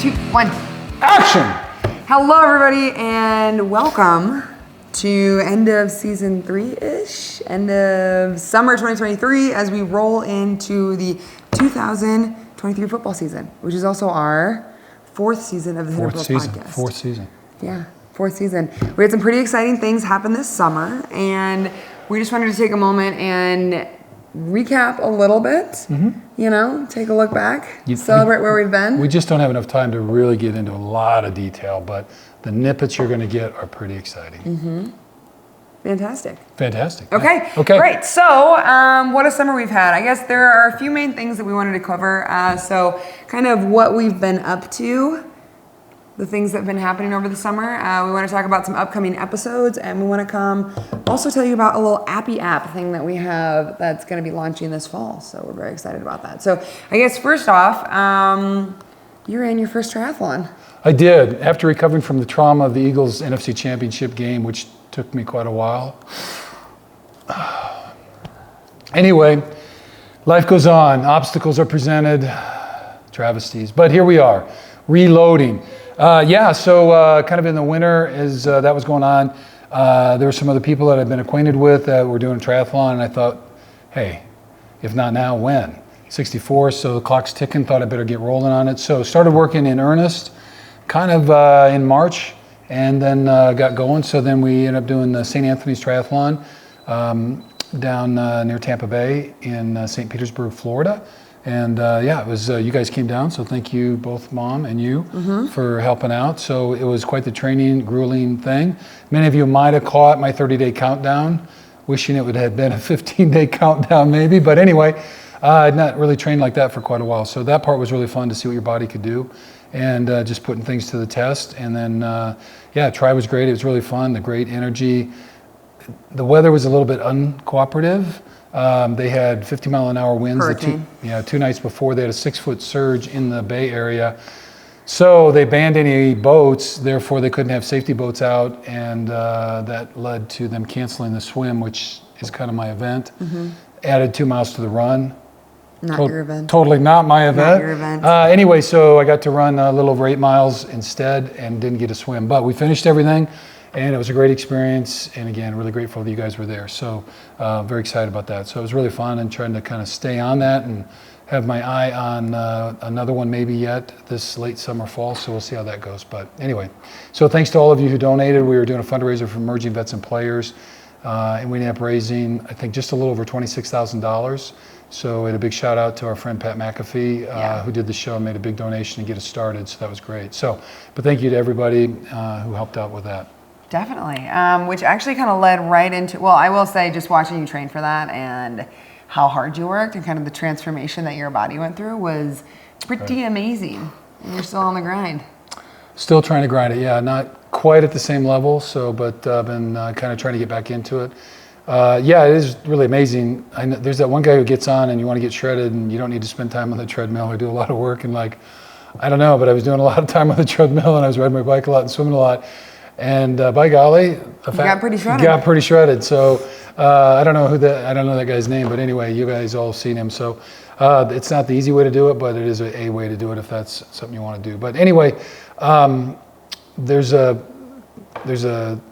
2, 1. Action! Hello, everybody, and welcome to end of season 3-ish, end of summer 2023, as we roll into the 2023 football season, which is also our 4th season of the Hit or Blow podcast. Fourth season. Yeah, 4th season. We had some pretty exciting things happen this summer, and we just wanted to take a moment and recap a little bit, you know, take a look back, celebrate where we've been. We just don't have enough time to really get into a lot of detail, but the snippets you're going to get are pretty exciting. Fantastic. Okay. Great. So, what a summer we've had. I guess there are a few main things that we wanted to cover. So, kind of what we've been up to, the things that have been happening over the summer. We want to talk about some upcoming episodes, and we want to come also tell you about a little appy app thing that we have that's going to be launching this fall. So, we're very excited about that. So, I guess first off, you ran your first triathlon. I did. After recovering from the trauma of the Eagles NFC Championship game, which took me quite a while. Anyway, life goes on. Obstacles are presented. Travesties. But here we are, reloading. So kind of in the winter as that was going on, there were some other people that I've been acquainted with that were doing triathlon, and I thought, hey, if not now, when? 64, so the clock's ticking, thought I better get rolling on it. So started working in earnest, kind of in March, and then got going. So then we ended up doing the St. Anthony's Triathlon down near Tampa Bay in St. Petersburg, Florida. And it was, you guys came down, so thank you both, Mom and you, for helping out. So it was quite the training, grueling thing. Many of you might have caught my 30-day countdown, wishing it would have been a 15-day countdown maybe. But anyway, I'd not really trained like that for quite a while. So that part was really fun to see what your body could do, and just putting things to the test. And then, Tri was great. It was really fun, the great energy. The weather was a little bit uncooperative. They had 50-mile-an-hour winds. Hurricane. Two nights before. They had a 6-foot surge in the Bay Area. So they banned any boats, therefore they couldn't have safety boats out, and that led to them canceling the swim, which is kind of my event. Added 2 miles to the run. Not your event. Totally not my event. Not your event. Anyway, so I got to run a little over 8 miles instead and didn't get a swim. But we finished everything, and it was a great experience. And again, really grateful that you guys were there. So very excited about that. So it was really fun, and trying to kind of stay on that and have my eye on another one maybe yet this late summer, fall. So we'll see how that goes. But anyway, so thanks to all of you who donated. We were doing a fundraiser for emerging vets and players. And we ended up raising, I think, just a little over $26,000. So we had a big shout out to our friend Pat McAfee, who did the show and made a big donation to get us started. So that was great. So, but thank you to everybody who helped out with that. Definitely, which actually kind of led right into, well, I will say just watching you train for that and how hard you worked and kind of the transformation that your body went through was pretty amazing. And you're still on the grind. Still trying to grind it, yeah. Not quite at the same level, but I've been kind of trying to get back into it. It is really amazing. I know there's that one guy who gets on and you want to get shredded and you don't need to spend time on the treadmill or do a lot of work, and like, I don't know, but I was doing a lot of time on the treadmill and I was riding my bike a lot and swimming a lot. And by golly, you got pretty shredded. Got pretty shredded. So I don't know that guy's name, but anyway, you guys all seen him. So it's not the easy way to do it, but it is a way to do it if that's something you want to do. But anyway, there's a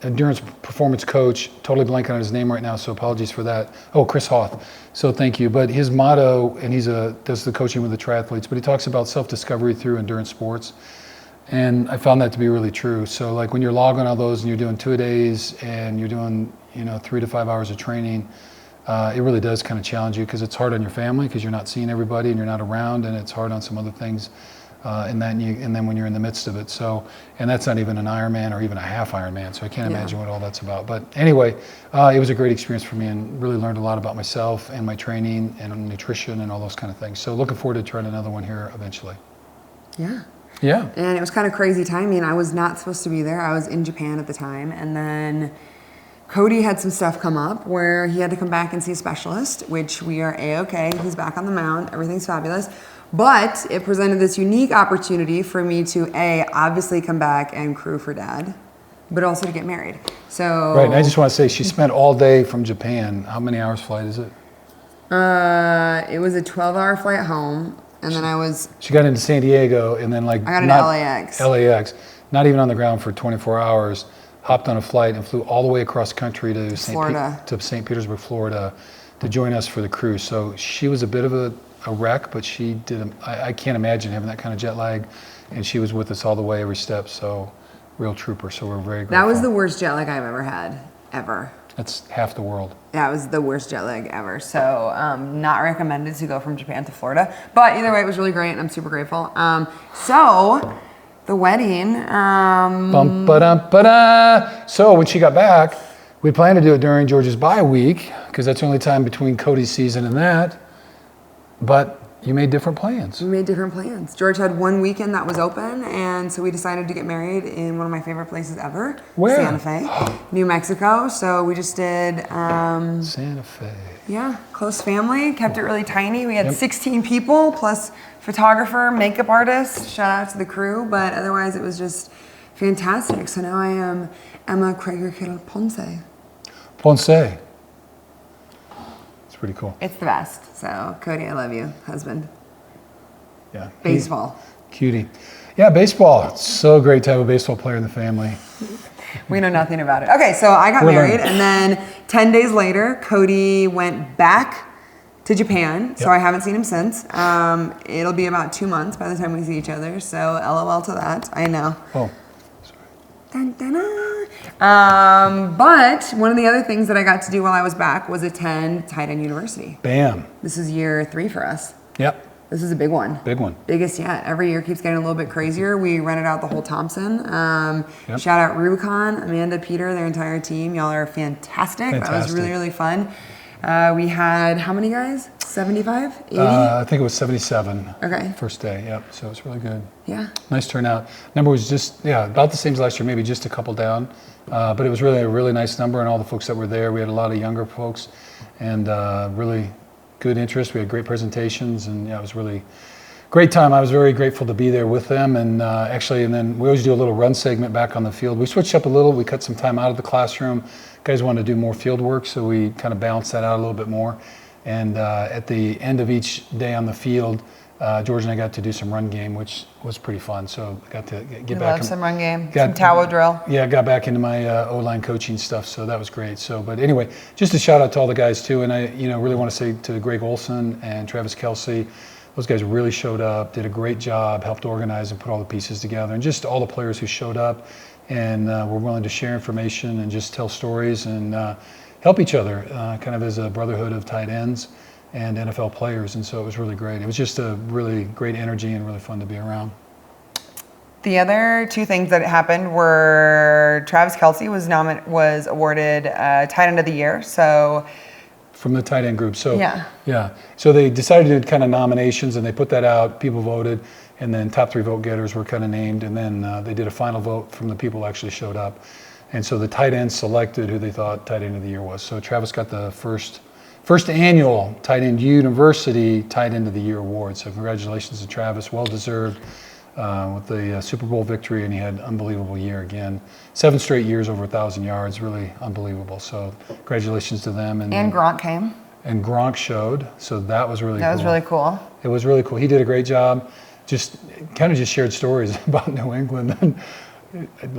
endurance performance coach, totally blanking on his name right now, so apologies for that. Oh, Chris Hoth. So thank you. But his motto, and does the coaching with the triathletes, but he talks about self-discovery through endurance sports. And I found that to be really true. So like when you're logging all those and you're doing 2-a-days and you're doing 3 to 5 hours of training, it really does kind of challenge you, because it's hard on your family because you're not seeing everybody and you're not around, and it's hard on some other things. And then when you're in the midst of it. So, and that's not even an Ironman or even a half Ironman. So I can't imagine what all that's about. But anyway, it was a great experience for me and really learned a lot about myself and my training and nutrition and all those kind of things. So looking forward to trying another one here eventually. Yeah. And it was kind of crazy timing. I was not supposed to be there. I was in Japan at the time. And then Cody had some stuff come up where he had to come back and see a specialist, which we are A-okay. He's back on the mound. Everything's fabulous. But it presented this unique opportunity for me to obviously come back and crew for Dad, but also to get married. So right, and I just want to say she spent all day from Japan. How many hours flight is it? It was a 12-hour flight home. and then She got into San Diego, and then I got into LAX. LAX, not even on the ground for 24 hours. Hopped on a flight and flew all the way across country to St. Petersburg, Florida, to join us for the cruise. So she was a bit of a wreck, but she did. I can't imagine having that kind of jet lag, and she was with us all the way, every step. So real trooper. So we're very grateful. That was the worst jet lag I've ever had, ever. That's half the world. That was the worst jet lag ever. So not recommended to go from Japan to Florida. But either way, it was really great, and I'm super grateful. So the wedding. So when she got back, we planned to do it during George's bye week because that's the only time between Cody's season and that. But you made different plans. We made different plans. George had one weekend that was open, and so we decided to get married in one of my favorite places ever. Where? Santa Fe, New Mexico. So we just did... Santa Fe. Yeah, close family. Kept it really tiny. We had 16 people, plus photographer, makeup artist. Shout out to the crew. But otherwise, it was just fantastic. So now I am Emma Krager Ponce. Ponce. It's pretty cool. It's the best. So, Cody, I love you, husband. Yeah. Baseball. Cutie. Yeah, baseball. It's so great to have a baseball player in the family. We know nothing about it. Okay, so I got married, and then 10 days later, Cody went back to Japan. So I haven't seen him since. It'll be about 2 months by the time we see each other. So LOL to that. I know. Oh, sorry. Dun, dun, dun. But one of the other things that I got to do while I was back was attend Tight End University. Bam. This is year 3 for us. Yep. This is a big one. Big one. Biggest yet. Every year keeps getting a little bit crazier. We rented out the whole Thompson. Shout out Rubicon, Amanda, Peter, their entire team. Y'all are fantastic. That was really, really fun. We had how many guys? 75? 80? I think it was 77. Okay. First day, yep. So it was really good. Yeah. Nice turnout. Number was just, about the same as last year, maybe just a couple down. But it was really a really nice number, and all the folks that were there. We had a lot of younger folks, and really good interest. We had great presentations, and it was really great time. I was very grateful to be there with them, and and then we always do a little run segment back on the field. We switched up a little. We cut some time out of the classroom. Guys wanted to do more field work, so we kind of balanced that out a little bit more. And at the end of each day on the field, George and I got to do some run game, which was pretty fun. So I got to get back. Love some run game, some tower drill. Yeah, got back into my O-line coaching stuff, so that was great. So, but anyway, just a shout out to all the guys too, and I, really want to say to Greg Olson and Travis Kelsey, those guys really showed up, did a great job, helped organize and put all the pieces together, and just all the players who showed up and were willing to share information and just tell stories and help each other, kind of as a brotherhood of tight ends and NFL players, and so it was really great. It was just a really great energy and really fun to be around. The other 2 things that happened were Travis Kelsey was awarded Tight End of the Year. So from the tight end group. So yeah. So they decided to do kind of nominations, and they put that out. People voted, and then top 3 vote getters were kind of named, and then they did a final vote from the people who actually showed up. And so the tight end selected who they thought tight end of the year was. So Travis got the first annual Tight End University Tight End of the Year award. So congratulations to Travis, well deserved with the Super Bowl victory, and he had an unbelievable year again. 7 straight years over 1,000 yards, really unbelievable. So congratulations to them. And Gronk came. And Gronk showed, so that was really cool. That was really cool. It was really cool. He did a great job. Just shared stories about New England.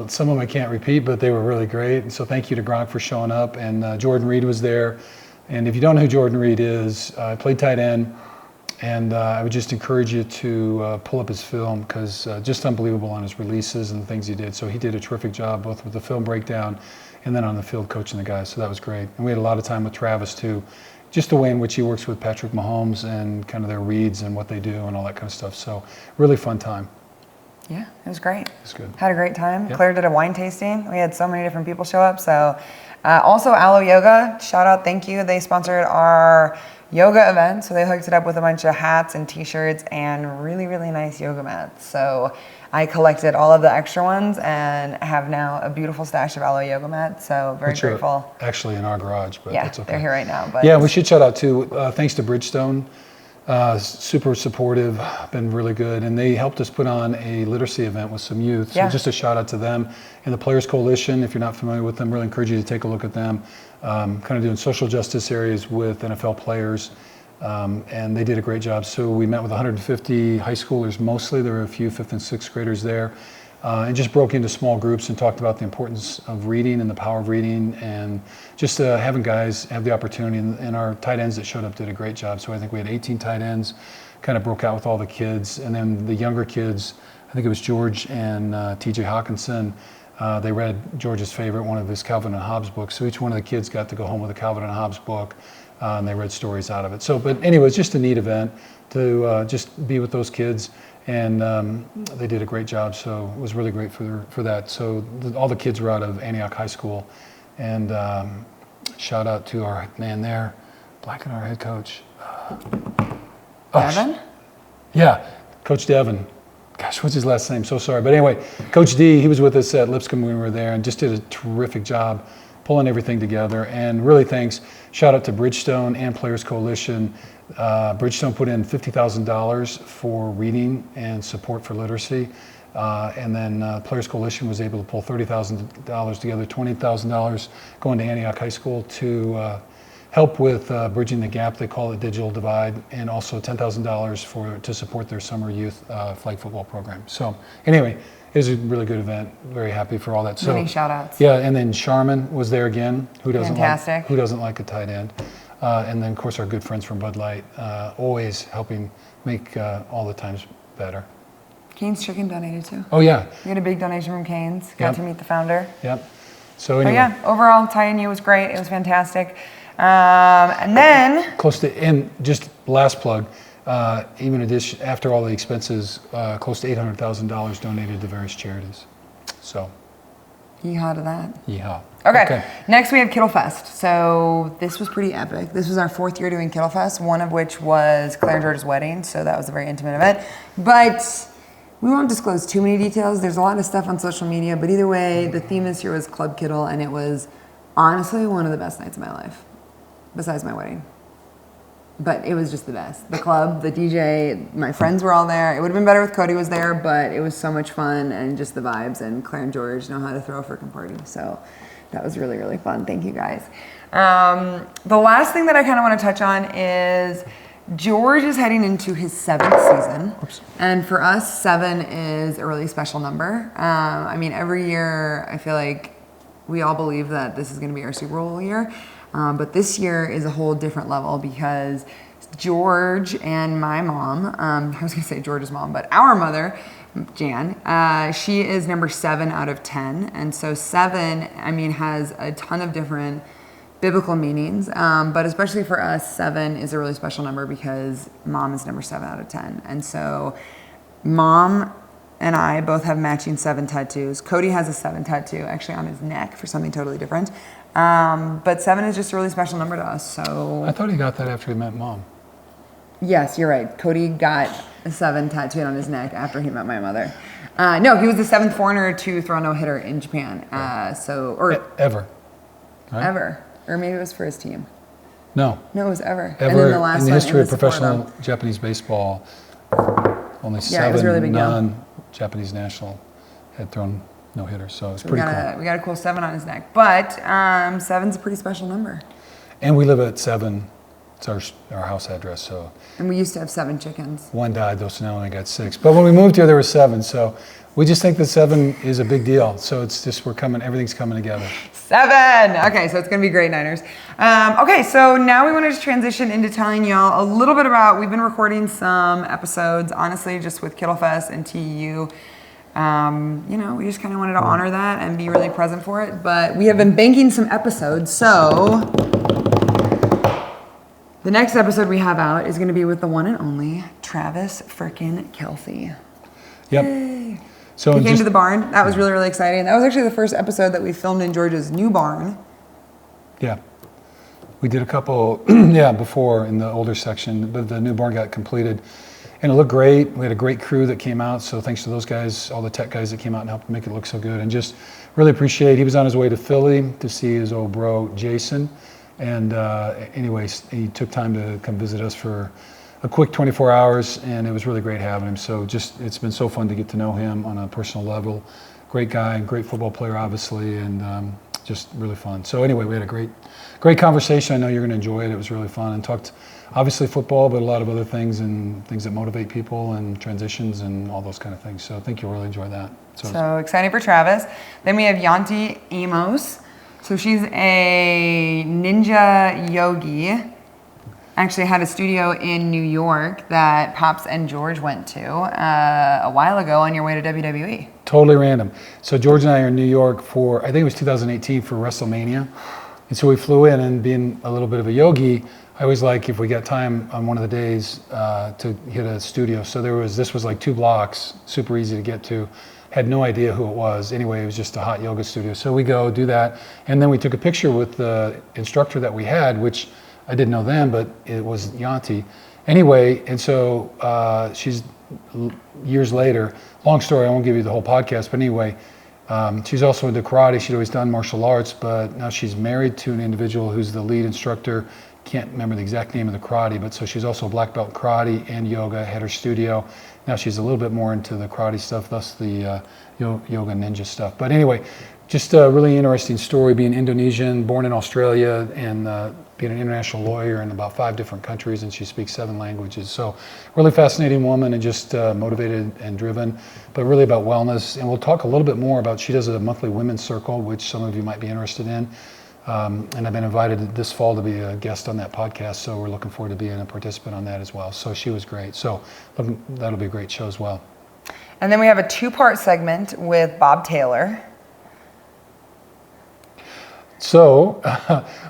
Some of them I can't repeat, but they were really great. And so thank you to Gronk for showing up. And Jordan Reed was there. And if you don't know who Jordan Reed is, I played tight end. And I would just encourage you to pull up his film, because just unbelievable on his releases and the things he did. So he did a terrific job, both with the film breakdown and then on the field coaching the guys. So that was great. And we had a lot of time with Travis too. Just the way in which he works with Patrick Mahomes and kind of their reads and what they do and all that kind of stuff. So really fun time. Yeah, it was great. It was good. Had a great time. Yep. Claire did a wine tasting. We had so many different people show up. So also Aloe Yoga, shout out, thank you. They sponsored our yoga event. So they hooked it up with a bunch of hats and t-shirts and really, really nice yoga mats. So I collected all of the extra ones and have now a beautiful stash of Aloe Yoga mats. So very grateful. Actually in our garage, but yeah, that's okay. They're here right now. But yeah, we should shout out too, thanks to Bridgestone. Super supportive, been really good, and they helped us put on a literacy event with some youth. So just a shout out to them and the Players Coalition. If you're not familiar with them, really encourage you to take a look at them. Kind of doing social justice areas with NFL players, And they did a great job. So we met with 150 high schoolers mostly. There were a few 5th and 6th graders there. And just broke into small groups and talked about the importance of reading and the power of reading, and just having guys have the opportunity. And our tight ends that showed up did a great job. So I think we had 18 tight ends, kind of broke out with all the kids. And then the younger kids, I think it was George and TJ Hawkinson, they read George's favorite, one of his Calvin and Hobbes books. So each one of the kids got to go home with a Calvin and Hobbes book, and they read stories out of it. So, but anyway, it's just a neat event to just be with those kids. And they did a great job, so it was really great for that. So all the kids were out of Antioch High School, and shout out to our man there, Black and our head coach. Devin? Yeah, Coach Devin. Gosh, what's his last name? So sorry. But anyway, Coach D, he was with us at Lipscomb when we were there and just did a terrific job pulling everything together. And really thanks, shout out to Bridgestone and Players Coalition. Bridgestone put in $50,000 for reading and support for literacy. And then Players Coalition was able to pull $30,000 together, $20,000 going to Antioch High School to help with bridging the gap, they call it digital divide, and also $10,000 to support their summer youth flag football program. So anyway, it was a really good event. Very happy for all that. So Many shout outs. Yeah, and then Charmin was there again. Who doesn't Fantastic. like a tight end? And then of course our good friends from Bud Light, always helping make all the times better. Cane's Chicken donated too. Oh yeah. We had a big donation from Cane's. Got to meet the founder. Yep. So anyway. But yeah, overall, Ty and you was great. It was fantastic. And then close to, and just last plug, even addition, after all the expenses, close to $800,000 donated to various charities. So. Yeehaw to that. Yeehaw. Okay. Next we have Kittle Fest. So this was pretty epic. This was our 4th year doing Kittle Fest, one of which was Claire and George's wedding. So that was a very intimate event. But we won't disclose too many details. There's a lot of stuff on social media. But either way, the theme this year was Club Kittle. And it was honestly one of the best nights of my life, besides my wedding. But it was just the best. The club, the DJ, my friends were all there. It would have been better if Cody was there, but it was so much fun, and just the vibes, and Claire and George know how to throw a freaking party. So that was really, really fun. Thank you guys. The last thing that I kind of want to touch on is George is heading into his 7th season. Oops. And for us, 7 is a really special number. I mean, every year I feel like we all believe that this is going to be our Super Bowl year. But this year is a whole different level because George and my mom, I was going to say George's mom, but our mother, Jan, she is number 7 out of 10. And so 7, I mean, has a ton of different biblical meanings. But especially for us, 7 is a really special number because mom is number 7 out of 10. And so mom and I both have matching 7 tattoos. Cody has a 7 tattoo actually on his neck for something totally different. But 7 is just a really special number to us. So I thought he got that after he met mom. Yes, you're right. Cody got a 7 tattooed on his neck after he met my mother. No, he was the 7th foreigner to throw a no-hitter in Japan. Ever. Right? Ever. Or maybe it was for his team. No. No, it was ever. Ever and then the last in the one, history it of was for professional them. Japanese baseball, only Yeah, it was a really 7 big deal. non-Japanese national had thrown no-hitters, so it's pretty cool. We got a cool 7 on his neck. But 7's a pretty special number. And we live at 7. It's our house address, so. And we used to have 7 chickens. One died though, so now I got 6. But when we moved here, there were 7, so we just think that 7 is a big deal. So it's just, everything's coming together. 7! Okay, so it's gonna be great, Niners. Okay, so now we wanted to transition into telling y'all a little bit about, we've been recording some episodes, honestly, just with Kittlefest and TEU. We just kind of wanted to honor that and be really present for it. But we have been banking some episodes, so the next episode we have out is going to be with the one and only Travis frickin' Kelsey. Yep. Yay. So He came to the barn. That was really, really exciting. That was actually the first episode that we filmed in George's new barn. Yeah. We did a couple, before in the older section, but the new barn got completed. And it looked great. We had a great crew that came out. So thanks to those guys, all the tech guys that came out and helped make it look so good. And just really appreciate, he was on his way to Philly to see his old bro, Jason. And anyways, he took time to come visit us for a quick 24 hours. And it was really great having him. So it's been so fun to get to know him on a personal level. Great guy, great football player, obviously, and just really fun. So anyway, we had a great conversation. I know you're going to enjoy it. It was really fun, and talked obviously football, but a lot of other things and things that motivate people and transitions and all those kind of things. So I think you'll really enjoy that. So excited for Travis. Then we have Yanti Amos. So she's a ninja yogi. Actually had a studio in New York that Pops and George went to a while ago on your way to WWE. Totally random. So George and I are in New York for, I think it was 2018 for WrestleMania. And so we flew in, and being a little bit of a yogi, I always like, if we got time on one of the days, to hit a studio. So this was like 2 blocks, super easy to get to. Had no idea who it was. Anyway, it was just a hot yoga studio. So we go do that. And then we took a picture with the instructor that we had, which I didn't know then, but it was Yanti. Anyway, and so she's years later, long story, I won't give you the whole podcast, but anyway, she's also into karate. She'd always done martial arts, but now she's married to an individual who's the lead instructor. Can't remember the exact name of the karate, but so she's also a black belt in karate and yoga, had her studio. Now she's a little bit more into the karate stuff, thus the yoga ninja stuff. But anyway, just a really interesting story, being Indonesian, born in Australia, and being an international lawyer in about 5 different countries, and she speaks 7 languages. So really fascinating woman, and just motivated and driven, but really about wellness. And we'll talk a little bit more about, she does a monthly women's circle, which some of you might be interested in. And I've been invited this fall to be a guest on that podcast, so we're looking forward to being a participant on that as well. So she was great. So that'll be a great show as well. And then we have a 2-part segment with Bob Taylor. So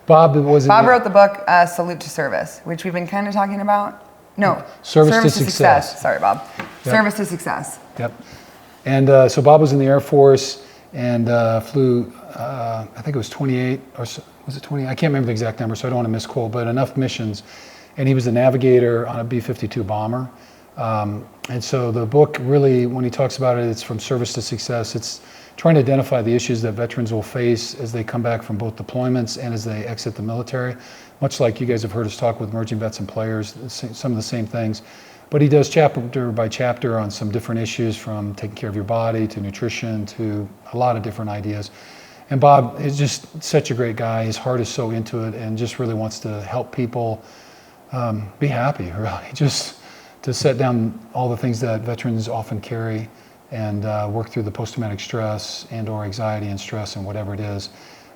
Bob wrote the book Salute to Service, which we've been kind of talking about. No, Service to Success. Sorry, Bob. Yep. Service to Success. Yep. And so Bob was in the Air Force and flew, I think it was 28, or was it 20? I can't remember the exact number, so I don't want to misquote, but enough missions. And he was a navigator on a B-52 bomber. And so the book really, when he talks about it, it's from service to success. It's trying to identify the issues that veterans will face as they come back from both deployments and as they exit the military. Much like you guys have heard us talk with emerging vets and players, some of the same things. But he does chapter by chapter on some different issues, from taking care of your body to nutrition to a lot of different ideas. And Bob is just such a great guy. His heart is so into it and just really wants to help people be happy, really. Just to set down all the things that veterans often carry and work through the post-traumatic stress and or anxiety and stress and whatever it is.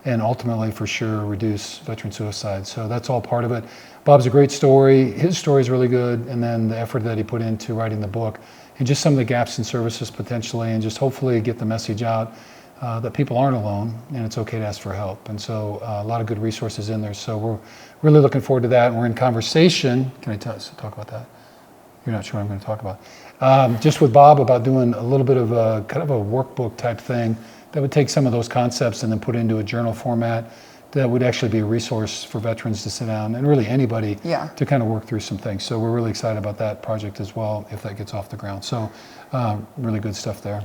And ultimately, for sure, reduce veteran suicide. So that's all part of it. Bob's a great story. His story is really good. And then the effort that he put into writing the book and just some of the gaps in services potentially, and just hopefully get the message out that people aren't alone and it's okay to ask for help. And so a lot of good resources in there. So we're really looking forward to that. And we're in conversation. Can I talk about that? You're not sure what I'm going to talk about. Just with Bob about doing a little bit of a kind of a workbook type thing that would take some of those concepts and then put it into a journal format that would actually be a resource for veterans to sit down and really anybody to kind of work through some things. So we're really excited about that project as well, if that gets off the ground. So really good stuff there.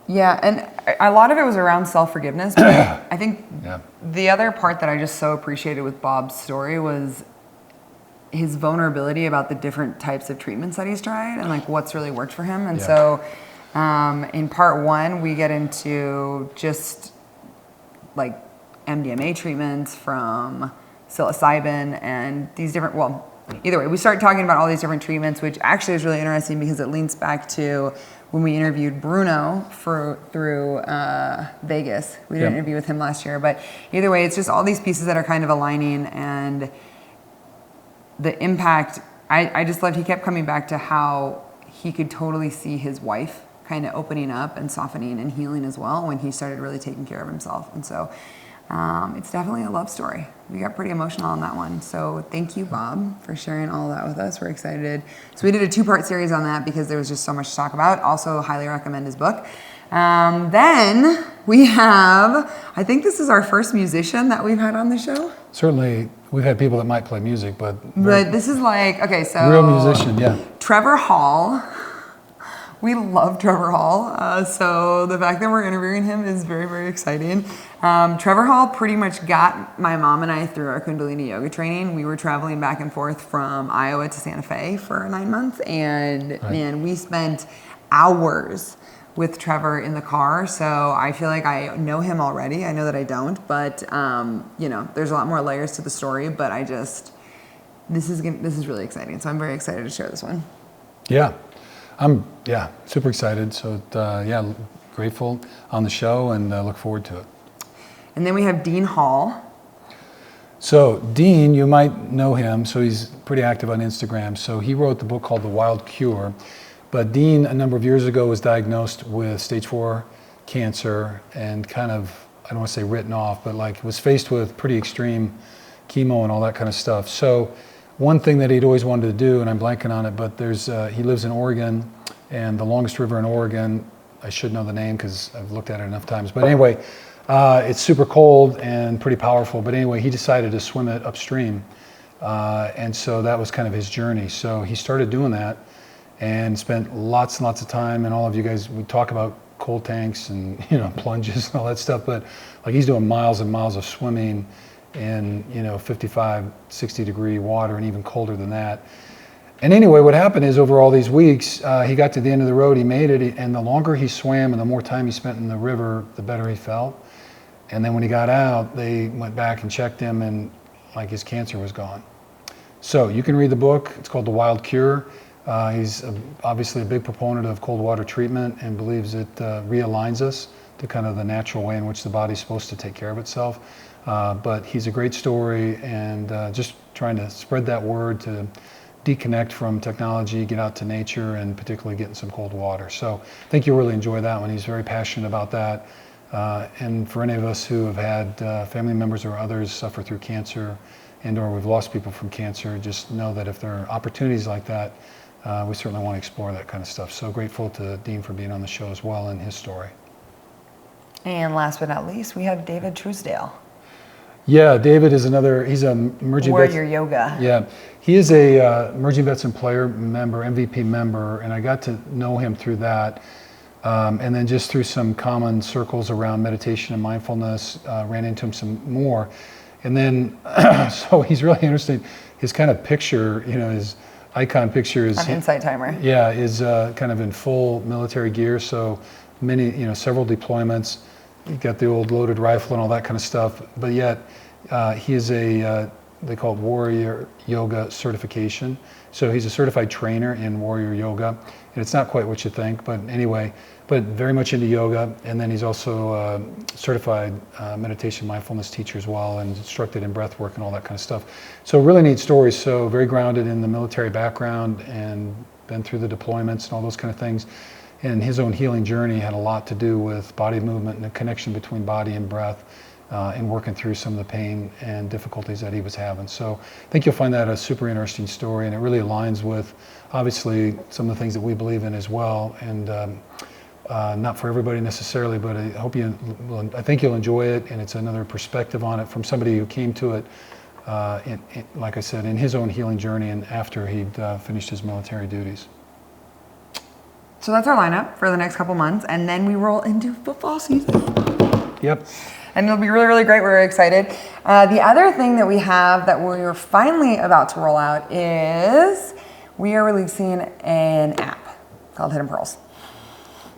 Yeah, and a lot of it was around self-forgiveness, but I think the other part that I just so appreciated with Bob's story was his vulnerability about the different types of treatments that he's tried and like what's really worked for him. And so in part 1, we get into just like MDMA treatments from psilocybin and these different, well, either way, we start talking about all these different treatments, which actually is really interesting because it links back to when we interviewed Bruno through Vegas. We did an interview with him last year, but either way, it's just all these pieces that are kind of aligning, and the impact, I just loved, he kept coming back to how he could totally see his wife kind of opening up and softening and healing as well when he started really taking care of himself. And so it's definitely a love story. We got pretty emotional on that one. So thank you, Bob, for sharing all that with us. We're excited. So we did a 2-part series on that because there was just so much to talk about. Also highly recommend his book. Then we have, I think this is our first musician that we've had on the show. Certainly, we've had people that might play music, but this is like, okay, so real musician, Trevor Hall. We love Trevor Hall, so the fact that we're interviewing him is very, very exciting. Trevor Hall pretty much got my mom and I through our Kundalini yoga training. We were traveling back and forth from Iowa to Santa Fe for 9 months, and man, we spent hours with Trevor in the car. So I feel like I know him already. I know that I don't, but you know, there's a lot more layers to the story, but this is really exciting. So I'm very excited to share this one. Yeah, I'm super excited. So grateful on the show and look forward to it. And then we have Dean Hall. So Dean, you might know him. So he's pretty active on Instagram. So he wrote the book called The Wild Cure. But Dean, a number of years ago, was diagnosed with stage 4 cancer and kind of, I don't want to say written off, but like was faced with pretty extreme chemo and all that kind of stuff. So one thing that he'd always wanted to do, and I'm blanking on it, but he lives in Oregon, and the longest river in Oregon, I should know the name because I've looked at it enough times. But anyway, it's super cold and pretty powerful. But anyway, he decided to swim it upstream. And so that was kind of his journey. So he started doing that and spent lots and lots of time. And all of you guys, we talk about cold tanks and, plunges and all that stuff. But like he's doing miles and miles of swimming in, 55, 60 degree water and even colder than that. And anyway, what happened is over all these weeks, he got to the end of the road, he made it. And the longer he swam and the more time he spent in the river, the better he felt. And then when he got out, they went back and checked him and like his cancer was gone. So you can read the book. It's called The Wild Cure. He's obviously a big proponent of cold water treatment and believes it realigns us to kind of the natural way in which the body's supposed to take care of itself. But he's a great story and just trying to spread that word to deconnect from technology, get out to nature, and particularly get in some cold water. So I think you'll really enjoy that one. He's very passionate about that. And for any of us who have had family members or others suffer through cancer and/or we've lost people from cancer, just know that if there are opportunities like that, we certainly want to explore that kind of stuff. So grateful to Dean for being on the show as well and his story. And last but not least, we have David Truesdale. Yeah, David is he's a Emerging Warrior Yoga. Yeah, he is a Emerging Vets and Player member, MVP member, and I got to know him through that. And then just through some common circles around meditation and mindfulness, ran into him some more. And then, so he's really interesting. His kind of picture, his icon picture is... On Insight Timer. Yeah, is kind of in full military gear. So many, several deployments. You got the old loaded rifle and all that kind of stuff. But yet, he is they call it Warrior Yoga certification. So he's a certified trainer in Warrior Yoga. And it's not quite what you think, but anyway, but very much into yoga. And then he's also a certified meditation mindfulness teacher as well, and instructed in breath work and all that kind of stuff. So really neat stories. So very grounded in the military background and been through the deployments and all those kind of things. And his own healing journey had a lot to do with body movement and the connection between body and breath. And working through some of the pain and difficulties that he was having. So I think you'll find that a super interesting story, and it really aligns with obviously some of the things that we believe in as well. And not for everybody necessarily, but I think you'll enjoy it, and it's another perspective on it from somebody who came to it, like I said, in his own healing journey and after he'd finished his military duties. So that's our lineup for the next couple months, and then we roll into football season. Yep. And it'll be really, really great. We're excited. The other thing that we have that we're finally about to roll out is we are releasing an app called Hidden Pearls.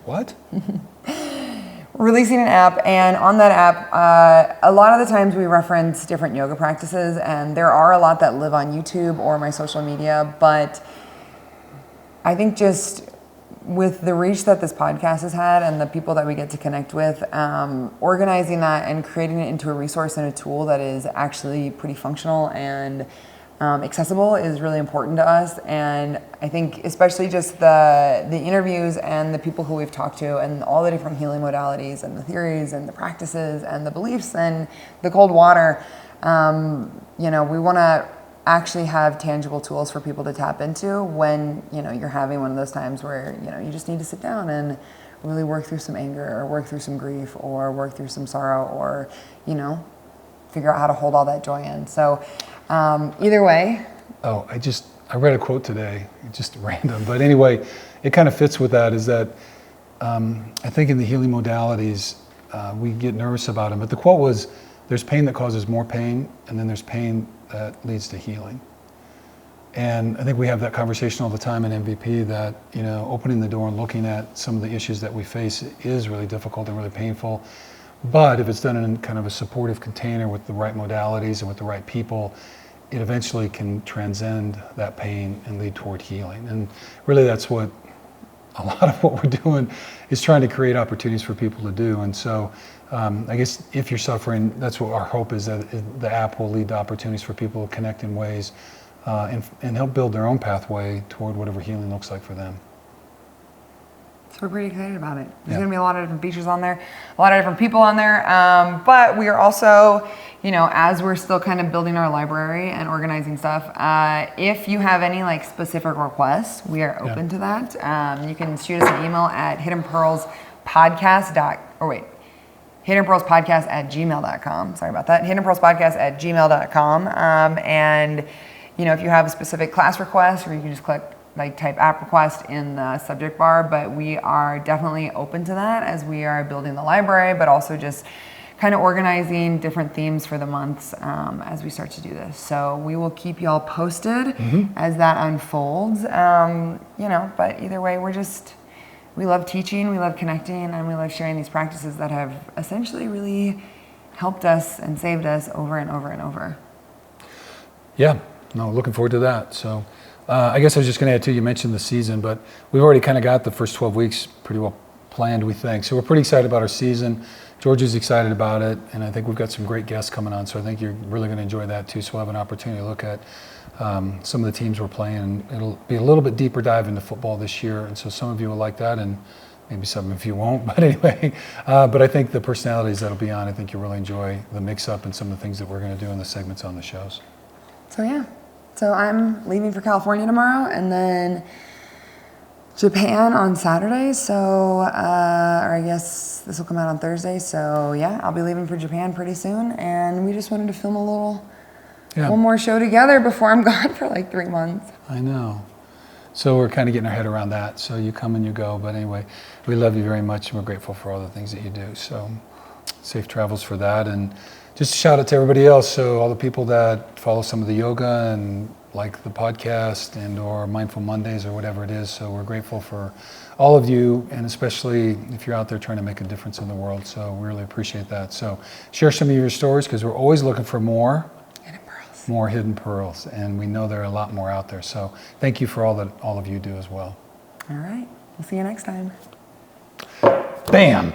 What? We're releasing an app, and on that app, a lot of the times we reference different yoga practices, and there are a lot that live on YouTube or my social media, but I think just with the reach that this podcast has had and the people that we get to connect with, organizing that and creating it into a resource and a tool that is actually pretty functional and accessible is really important to us. And I think especially just the interviews and the people who we've talked to and all the different healing modalities and the theories and the practices and the beliefs and the cold water, we want to actually have tangible tools for people to tap into when you're having one of those times where you just need to sit down and really work through some anger or work through some grief or work through some sorrow or figure out how to hold all that joy in. So either way. I read a quote today, just random, but anyway, it kind of fits with that, is that I think in the healing modalities we get nervous about them, but the quote was, there's pain that causes more pain, and then there's pain that leads to healing. And I think we have that conversation all the time in MVP that, opening the door and looking at some of the issues that we face is really difficult and really painful. But if it's done in kind of a supportive container with the right modalities and with the right people, it eventually can transcend that pain and lead toward healing. And really that's what a lot of what we're doing is trying to create opportunities for people to do. And so I guess if you're suffering, that's what our hope is, that the app will lead to opportunities for people to connect in ways and help build their own pathway toward whatever healing looks like for them. So we're pretty excited about it. There's Yeah. going to be a lot of different features on there, a lot of different people on there. But we are also, as we're still kind of building our library and organizing stuff, if you have any like specific requests, we are open to that. You can shoot us an email at hiddenpearlspodcast@gmail.com. Sorry about that. hiddenpearlspodcast@gmail.com. And, if you have a specific class request, or you can just type app request in the subject bar, but we are definitely open to that as we are building the library, but also just kind of organizing different themes for the months as we start to do this. So we will keep y'all posted as that unfolds. But either way, we love teaching, we love connecting, and we love sharing these practices that have essentially really helped us and saved us over and over and over. Yeah, no, looking forward to that. So I guess I was just going to add too, you mentioned the season, but we've already kind of got the first 12 weeks pretty well planned, we think. So we're pretty excited about our season. George is excited about it, and I think we've got some great guests coming on, so I think you're really going to enjoy that too. So we'll have an opportunity to look at some of the teams we're playing, and it'll be a little bit deeper dive into football this year, and so some of you will like that, and maybe some of you won't, but anyway. But I think the personalities that'll be on, I think you'll really enjoy the mix-up and some of the things that we're going to do in the segments on the shows. So yeah. So I'm leaving for California tomorrow, and then Japan on Saturday. So, or I guess this will come out on Thursday. So yeah, I'll be leaving for Japan pretty soon, and we just wanted to film one more show together before I'm gone for like 3 months. I know. So we're kind of getting our head around that. So you come and you go. But anyway, we love you very much, and we're grateful for all the things that you do. So safe travels for that. And just a shout out to everybody else. So all the people that follow some of the yoga and like the podcast and or Mindful Mondays or whatever it is. So we're grateful for all of you, and especially if you're out there trying to make a difference in the world. So we really appreciate that. So share some of your stories, because we're always looking for more hidden pearls, and we know there are a lot more out there. So thank you for all that all of you do as well. All right. We'll see you next time. Bam.